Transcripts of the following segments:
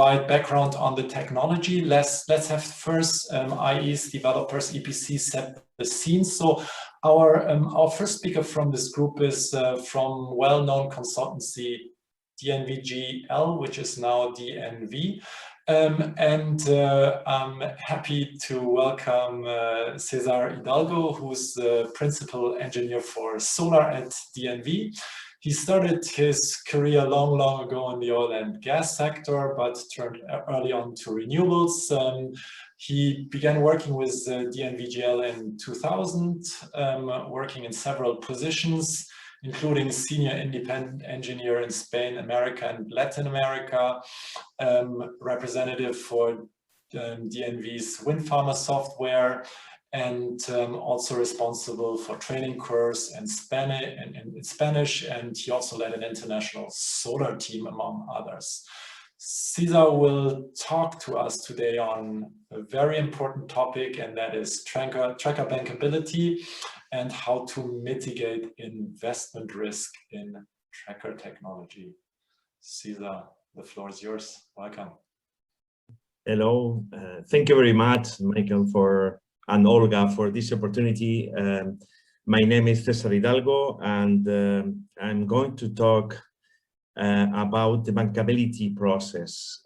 provide background on the technology. Let's have first IEs, developers, EPC set the scene. So our first speaker from this group is from well-known consultancy DNVGL, which is now DNV. I'm happy to welcome Cesar Hidalgo, who's the principal engineer for solar at DNV. He started his career long ago in the oil and gas sector, but turned early on to renewables. He began working with DNVGL in 2000, working in several positions, including senior independent engineer in Spain, America, and Latin America, representative for DNV's wind farmer software, and also responsible for training course in Spanish, and he also led an international solar team, among others. Cesar will talk to us today on a very important topic, and that is tracker bankability and how to mitigate investment risk in tracker technology. Cesar, the floor is yours. Welcome. Hello. Thank you very much, Michael, and Olga, for this opportunity. My name is Cesar Hidalgo, and I'm going to talk about the bankability process,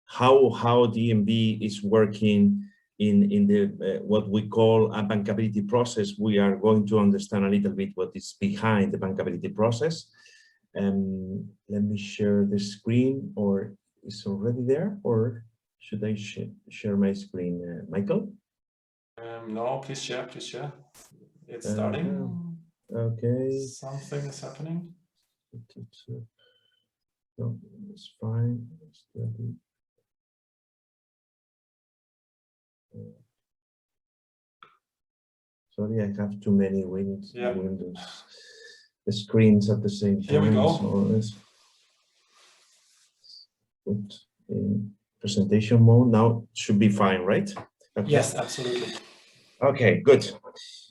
how DNV is working in the what we call a bankability process. We are going to understand a little bit what is behind the bankability process. Let me share the screen, or it's already there, or should I share my screen, Michael? No, please share, please share. It's starting. Okay. Something is happening. No, it's fine. Sorry, I have too many windows, the screens at the same time. Here we go. So let's put in presentation mode. Now it should be fine, right? Okay. Yes, absolutely. Okay, good.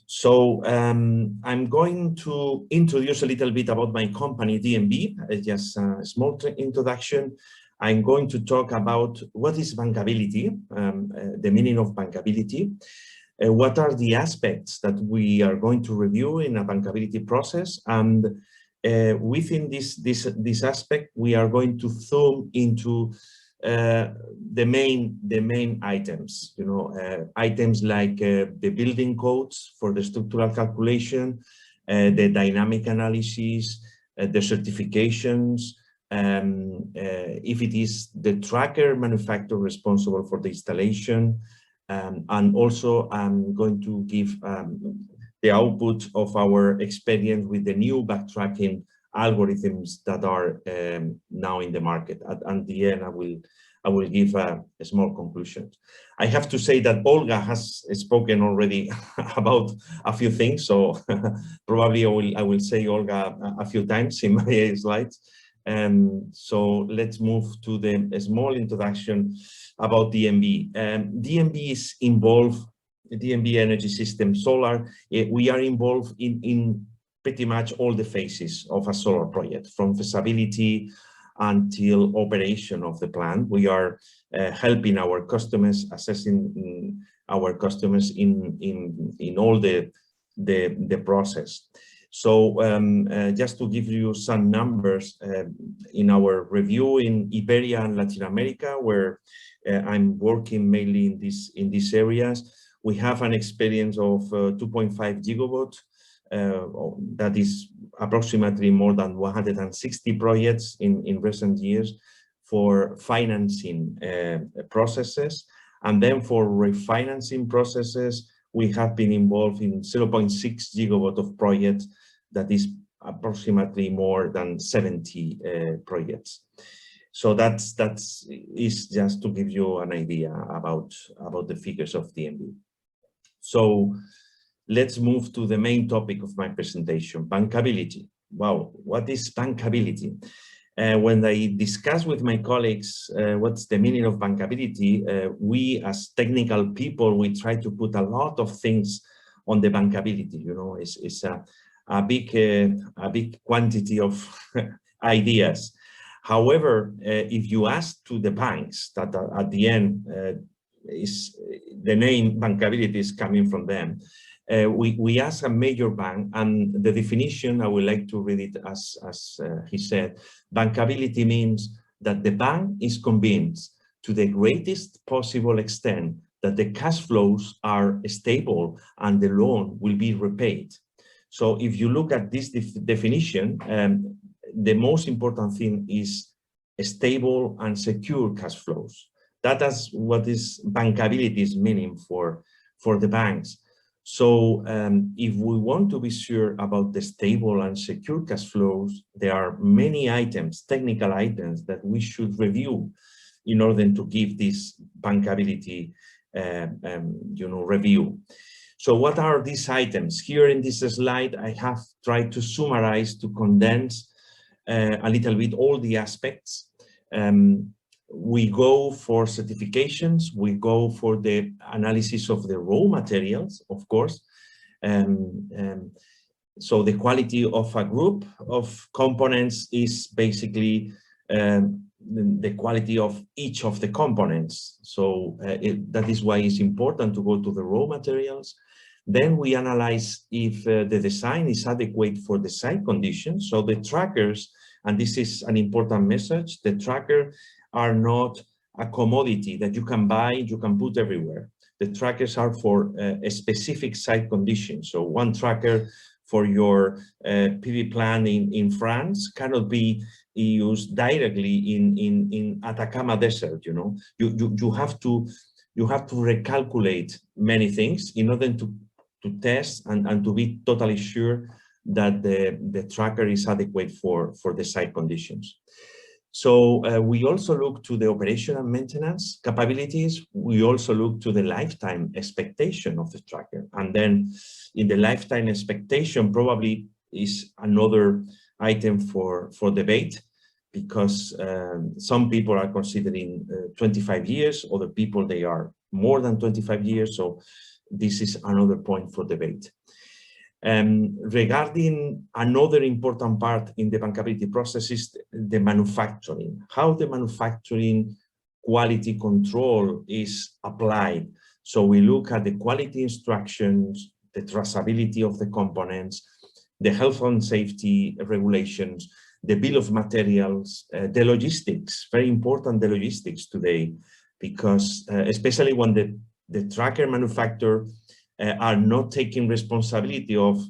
So I'm going to introduce a little bit about my company, DNV, just a small introduction. I'm going to talk about what is bankability, the meaning of bankability, what are the aspects that we are going to review in a bankability process, and within this aspect, we are going to zoom into the main items, items like the building codes for the structural calculation, the dynamic analysis, the certifications, if it is the tracker manufacturer responsible for the installation, and also I'm going to give the output of our experience with the new backtracking algorithms that are now in the market. At the end, I will give a small conclusion. I have to say that Olga has spoken already about a few things, so probably I will say Olga a few times in my slides. So let's move to the small introduction about DNV. DNV is involved, DNV Energy System Solar. We are involved in pretty much all the phases of a solar project, from feasibility until operation of the plant. We are helping our customers, assessing our customers in all the process. So just to give you some numbers, in our review in Iberia and Latin America, where I'm working mainly in these areas, we have an experience of 2.5 gigawatts. That is approximately more than 160 projects in recent years for financing processes. And then for refinancing processes, we have been involved in 0.6 gigawatt of projects. That is approximately more than 70 projects. So that is just to give you an idea about the figures of DNV. So let's move to the main topic of my presentation, bankability. Wow, what is bankability? When I discuss with my colleagues what's the meaning of bankability, we as technical people, we try to put a lot of things on the bankability. It's a big quantity of ideas. However, if you ask to the banks that are at the end is the name bankability is coming from them, we ask a major bank, and the definition, I would like to read it as he said, bankability means that the bank is convinced to the greatest possible extent that the cash flows are stable and the loan will be repaid. So if you look at this definition, the most important thing is stable and secure cash flows. That is what is bankability's meaning for the banks. So if we want to be sure about the stable and secure cash flows, there are many items, technical items that we should review in order to give this bankability review. So what are these items? Here in this slide, I have tried to summarize, to condense a little bit all the aspects. We go for certifications, we go for the analysis of the raw materials, of course. So the quality of a group of components is basically the quality of each of the components. So that is why it's important to go to the raw materials. Then we analyze if the design is adequate for the site conditions. So the trackers, and this is an important message, the tracker are not a commodity that you can buy, you can put everywhere. The trackers are for a specific site condition. So one tracker for your PV plant in France cannot be used directly in Atacama Desert. You know, you have to recalculate many things in order to test and to be totally sure that the tracker is adequate for the site conditions. So we also look to the operation and maintenance capabilities. We also look to the lifetime expectation of the tracker. And then in the lifetime expectation probably is another item for debate, because some people are considering 25 years, other people, they are more than 25 years. So this is another point for debate. Regarding another important part in the bankability process is the manufacturing, how the manufacturing quality control is applied. So we look at the quality instructions, the traceability of the components, the health and safety regulations, the bill of materials, the logistics, very important, the logistics today, because especially when the tracker manufacturer are not taking responsibility of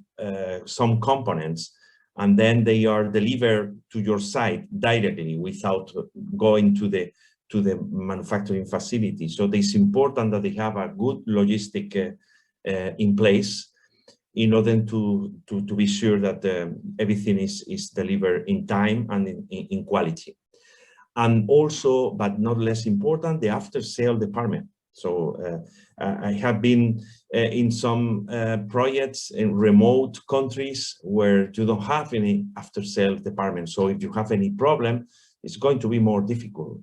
some components, and then they are delivered to your site directly without going to the manufacturing facility. So it's important that they have a good logistic in place in order to be sure that everything is delivered in time and in quality. And also, but not less important, the after-sale department. So I have been in some projects in remote countries where you don't have any after-sale department. So if you have any problem, it's going to be more difficult.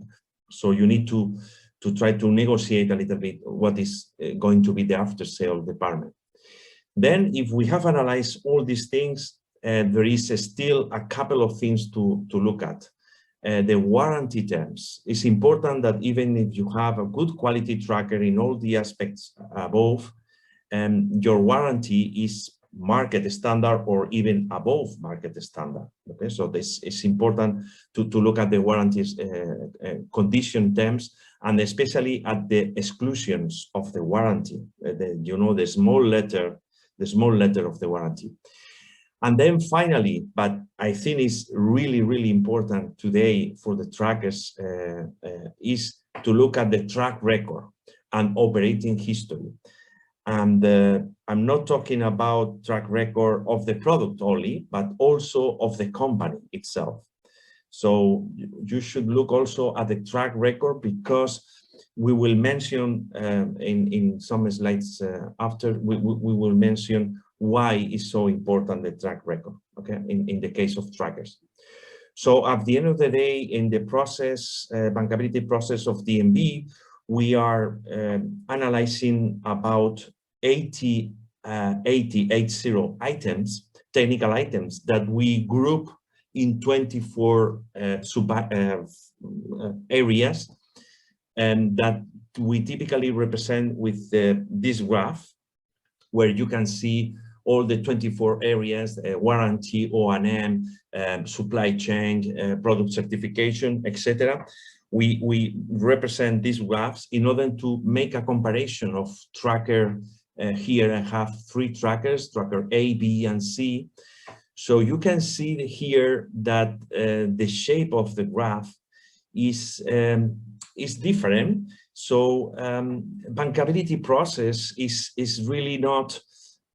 So you need to try to negotiate a little bit what is going to be the after-sale department. Then if we have analyzed all these things, there is still a couple of things to look at. The warranty terms. It's important that even if you have a good quality tracker in all the aspects above, your warranty is market standard or even above market standard. Okay, so this is important to look at the warranties condition terms, and especially at the exclusions of the warranty. The small letter of the warranty. And then finally, but I think it's really, really important today for the trackers is to look at the track record and operating history. And I'm not talking about track record of the product only, but also of the company itself. So you should look also at the track record, because we will mention in some slides after, we will mention why is so important, the track record, okay, in the case of trackers. So at the end of the day, in the process, bankability process of DNV, we are analyzing about 80 items, technical items that we group in 24 areas, and that we typically represent with this graph, where you can see all the 24 areas, warranty, O&M, supply chain, product certification, etc. We represent these graphs in order to make a comparison of tracker. Here I have 3 trackers, tracker A, B, and C. So you can see here that the shape of the graph is different. So bankability process is really not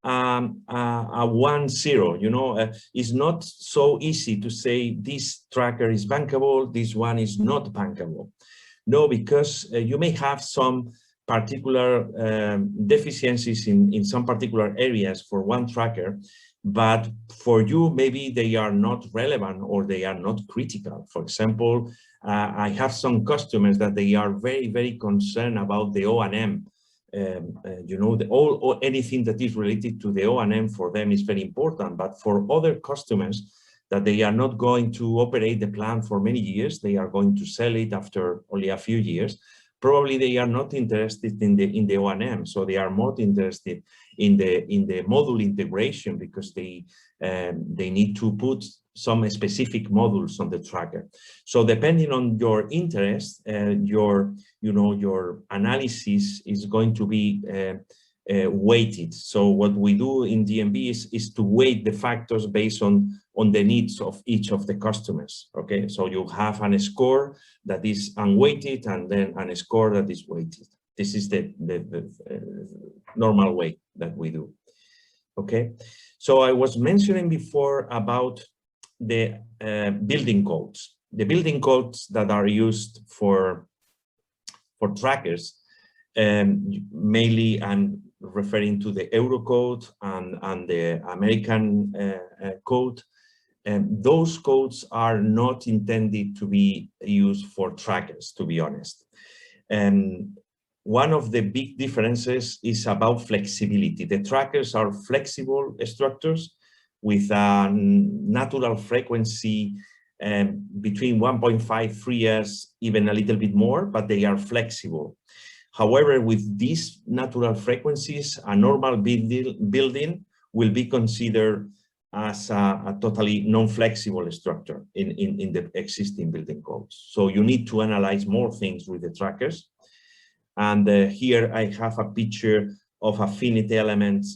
a 1-0, you know. It's not so easy to say this tracker is bankable, this one is not bankable. No, because you may have some particular deficiencies in some particular areas for one tracker, but for you, maybe they are not relevant or they are not critical. For example, I have some customers that they are very, very concerned about the O&M. You know, anything that is related to the O&M for them is very important. But for other customers that they are not going to operate the plant for many years, they are going to sell it after only a few years. Probably they are not interested in the O&M, so they are more interested in the module integration, because they need to put some specific modules on the tracker. So depending on your interest, your analysis is going to be weighted. So what we do in DNV is to weight the factors based on the needs of each of the customers. Okay, so you have a score that is unweighted and then a score that is weighted. This is the normal way that we do. Okay, so I was mentioning before about the building codes. The building codes that are used for trackers, mainly I'm referring to the Eurocode and the American code. Those codes are not intended to be used for trackers, to be honest. One of the big differences is about flexibility. The trackers are flexible structures with a natural frequency between 1.5, 3 years, even a little bit more, but they are flexible. However, with these natural frequencies, a normal building will be considered as a totally non-flexible structure in the existing building codes. So you need to analyze more things with the trackers. And here I have a picture of a finite element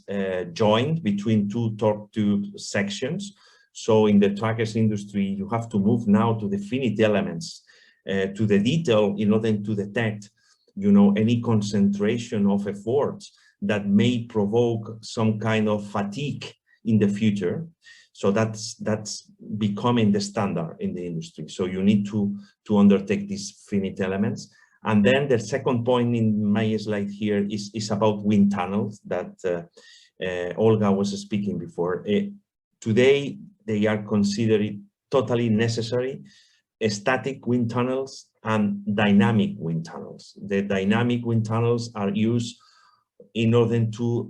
joint between 2 torque tube sections. So in the trackers industry, you have to move now to the finite elements, to the detail, in order to detect, you know, any concentration of efforts that may provoke some kind of fatigue in the future. So that's becoming the standard in the industry. So you need to undertake these finite elements. And then the second point in my slide here is about wind tunnels that Olga was speaking before. Today, they are considered totally necessary, static wind tunnels and dynamic wind tunnels. The dynamic wind tunnels are used in order to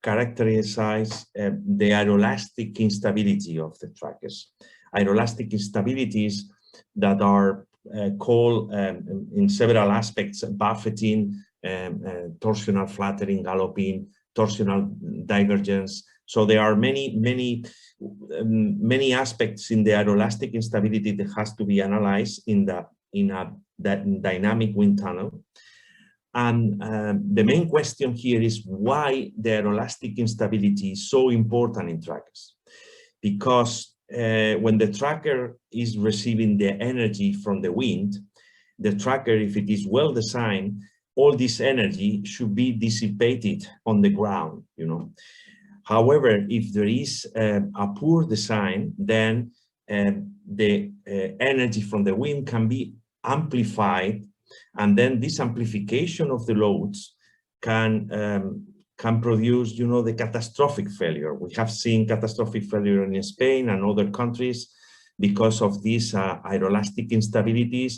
characterize the aeroelastic instability of the trackers. Aeroelastic instabilities that are called in several aspects: buffeting, torsional flattering, galloping, torsional divergence. So there are many aspects in the aeroelastic instability that has to be analyzed in a dynamic wind tunnel. And the main question here is why the aeroelastic instability is so important in trackers. Because when the tracker is receiving the energy from the wind, the tracker, if it is well designed, all this energy should be dissipated on the ground, you know. However, if there is a poor design, then the energy from the wind can be amplified, and then this amplification of the loads can produce, you know, the catastrophic failure. We have seen catastrophic failure in Spain and other countries because of these aeroelastic instabilities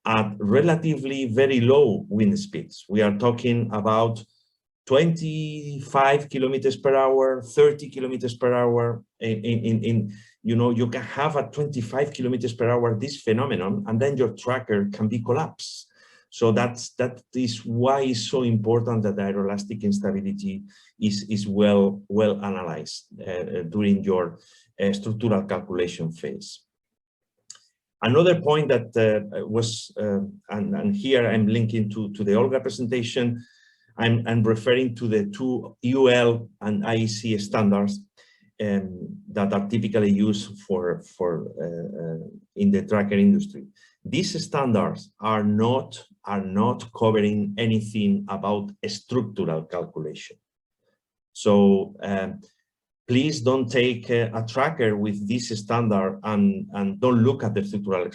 at relatively very low wind speeds. We are talking about 25 kilometers per hour, 30 kilometers per hour. you can have at 25 kilometers per hour this phenomenon, and then your tracker can be collapsed. So that is why it's so important that the aeroelastic instability is well analyzed during your structural calculation phase. Another point that was, and here I'm linking to the Olga presentation, I'm referring to the two UL and IEC standards that are typically used in the tracker industry. These standards are not covering anything about structural calculation. So please don't take a tracker with this standard and don't look at the structural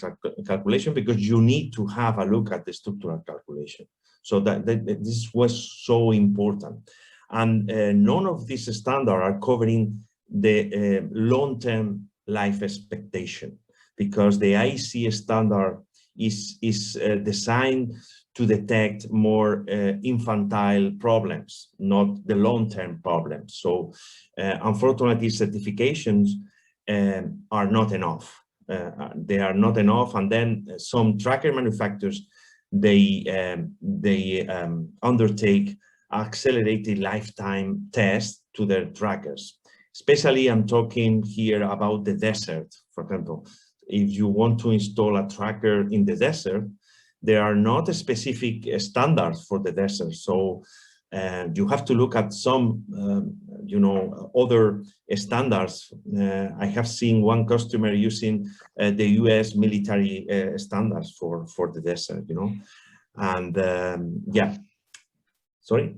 calculation, because you need to have a look at the structural calculation. So that this was so important. And none of these standards are covering the long-term life expectation, because the IC standard is designed to detect more infantile problems, not the long-term problems. So unfortunately, certifications are not enough. They are not enough, and then some tracker manufacturers, they undertake accelerated lifetime tests to their trackers. Especially, I'm talking here about the desert. For example, if you want to install a tracker in the desert, there are not specific standards for the desert. So you have to look at some, other standards. I have seen one customer using the US military standards for the desert, and yeah, sorry.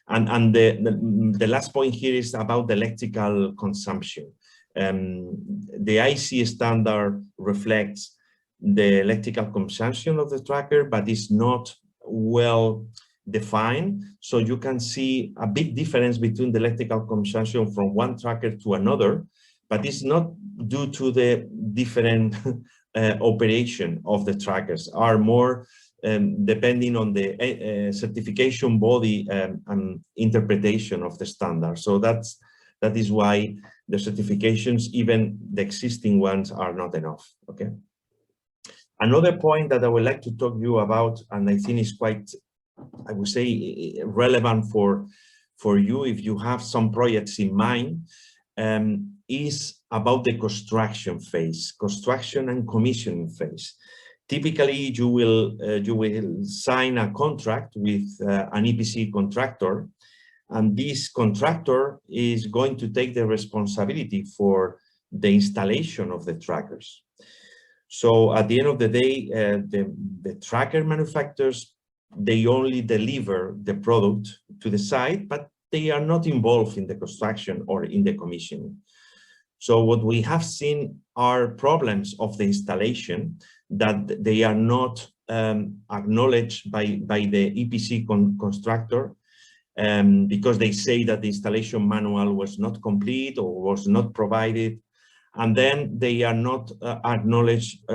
And the last point here is about the electrical consumption. The IC standard reflects the electrical consumption of the tracker, but it's not well defined. So you can see a big difference between the electrical consumption from one tracker to another, but it's not due to the different operation of the trackers, are more depending on the certification body and interpretation of the standard. So that is why the certifications, even the existing ones, are not enough. Okay. Another point that I would like to talk to you about, and I think is quite, I would say, relevant for you if you have some projects in mind, is about the construction phase, construction and commissioning phase. Typically, you will sign a contract with an EPC contractor, and this contractor is going to take the responsibility for the installation of the trackers. So at the end of the day, the tracker manufacturers, they only deliver the product to the site, but they are not involved in the construction or in the commissioning. So what we have seen are problems of the installation that they are not acknowledged by the EPC constructor, because they say that the installation manual was not complete or was not provided. And then they are not acknowledged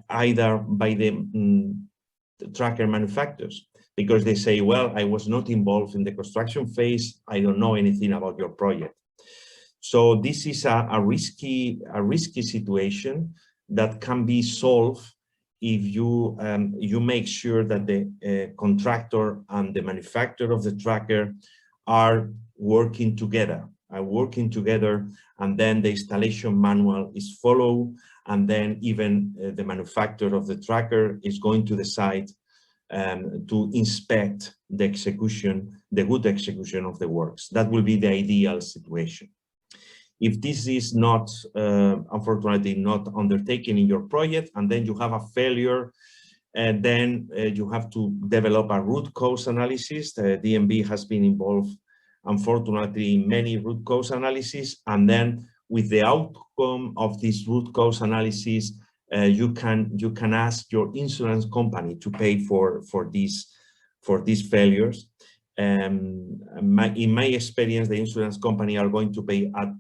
either by the tracker manufacturers, because they say, well, I was not involved in the construction phase, I don't know anything about your project. So this is a risky situation that can be solved if you make sure that the contractor and the manufacturer of the tracker are working together, and then the installation manual is followed, and then even the manufacturer of the tracker is going to the site to inspect the good execution of the works. That will be the ideal situation. If this is not, unfortunately, not undertaken in your project, and then you have a failure, then you have to develop a root cause analysis. The DNV has been involved, unfortunately, in many root cause analysis, and then with the outcome of this root cause analysis, you can ask your insurance company to pay for these failures. In my experience, the insurance company are going to pay up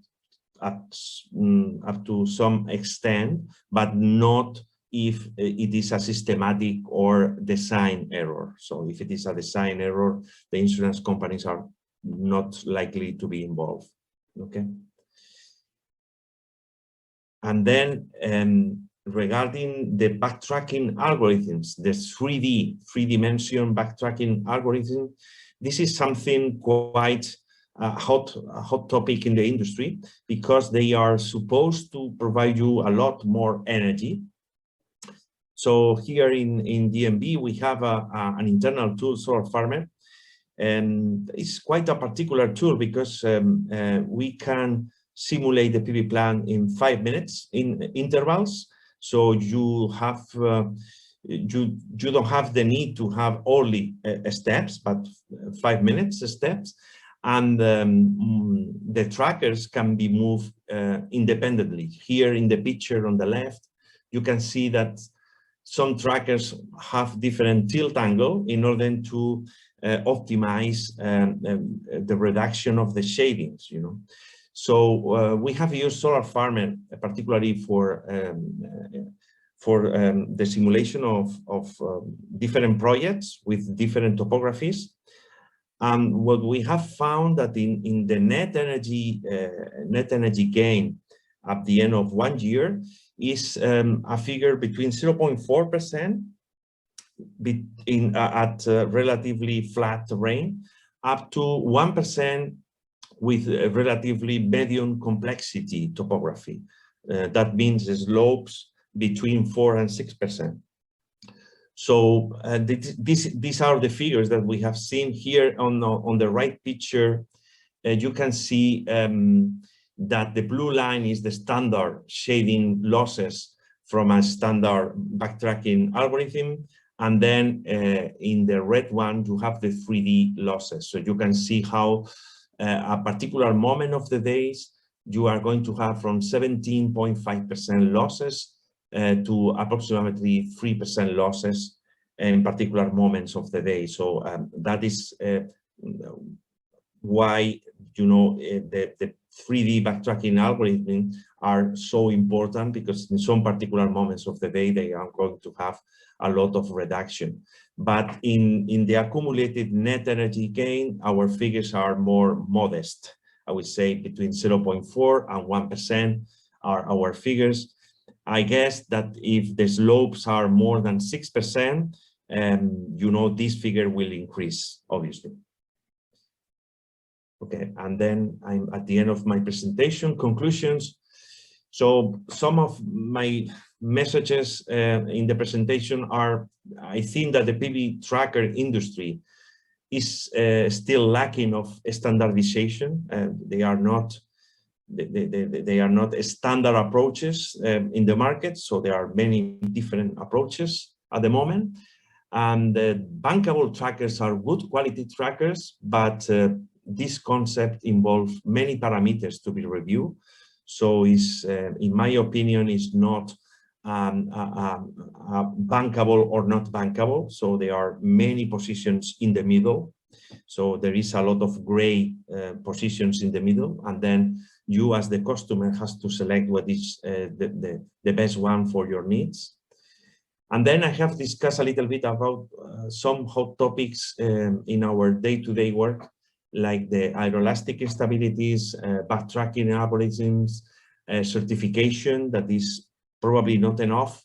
to some extent, but not if it is a systematic or design error. So if it is a design error, the insurance companies are not likely to be involved. Okay. And then regarding the backtracking algorithms, the 3D backtracking algorithm, this is something quite a hot topic in the industry, because they are supposed to provide you a lot more energy. So here in DNV, we have an internal tool, Solar Farmer, and it's quite a particular tool because we can simulate the PV plant in 5 minutes in intervals. So you have you don't have the need to have only steps, but 5 minutes steps, and the trackers can be moved independently. Here in the picture on the left, you can see that some trackers have different tilt angle in order to optimize the reduction of the shadings, you know. So we have used Solar Farmer particularly for the simulation of different projects with different topographies. And what we have found that in the net energy gain at the end of 1 year is a figure between 0.4% at relatively flat terrain, up to 1% with a relatively medium complexity topography. That means the slopes between 4 and 6%. So these are the figures that we have seen here on the right picture. You can see that the blue line is the standard shading losses from a standard backtracking algorithm. And then in the red one, you have the 3D losses. So you can see how a particular moment of the days, you are going to have from 17.5% losses to approximately 3% losses in particular moments of the day. So that is why, you know, the 3D backtracking algorithms are so important, because in some particular moments of the day, they are going to have a lot of reduction. But in the accumulated net energy gain, our figures are more modest. I would say between 0.4 and 1% are our figures. I guess that if the slopes are more than 6%, you know, this figure will increase, obviously. Okay, and then I'm at the end of my presentation, conclusions. So some of my messages in the presentation are, I think that the PV tracker industry is still lacking of standardization. They are not standard approaches in the market. So there are many different approaches at the moment. And bankable trackers are good quality trackers, but this concept involves many parameters to be reviewed. So is, in my opinion, is not bankable or not bankable. So there are many positions in the middle. So there is a lot of gray positions in the middle, and then you as the customer has to select what is the best one for your needs. And then I have discussed a little bit about some hot topics in our day-to-day work, like the aeroelastic instabilities, backtracking algorithms, certification that is probably not enough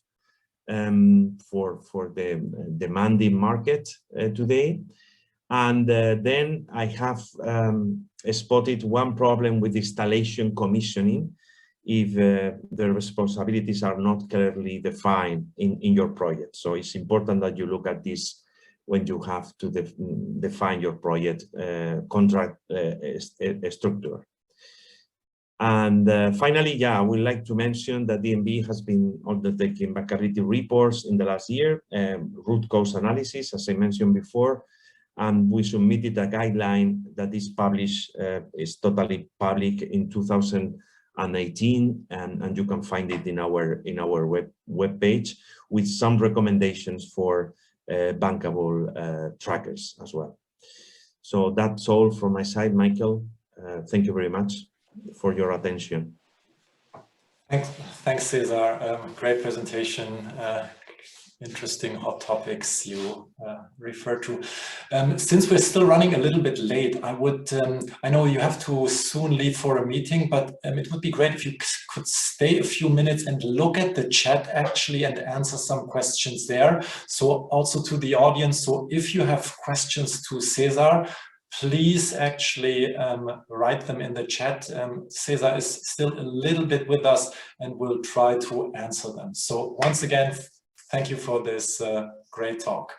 for the demanding market today. And then I have spotted one problem with installation commissioning if the responsibilities are not clearly defined in your project. So it's important that you look at this when you have to define your project contract structure. And finally, yeah, I would like to mention that DNV has been undertaking bankability reports in the last year, root cause analysis, as I mentioned before, and we submitted a guideline that is published, is totally public in 2018, and you can find it in our web page with some recommendations for bankable trackers as well. So that's all from my side, Michael. Thank you very much for your attention. Thanks, Cesar. Great presentation. interesting hot topics you refer to. Since we're still running a little bit late, I know you have to soon leave for a meeting, but it would be great if you could stay a few minutes and look at the chat actually and answer some questions there. So also to the audience, so if you have questions to Cesar, please actually write them in the chat. Cesar is still a little bit with us and will try to answer them. So once again, thank you for this great talk.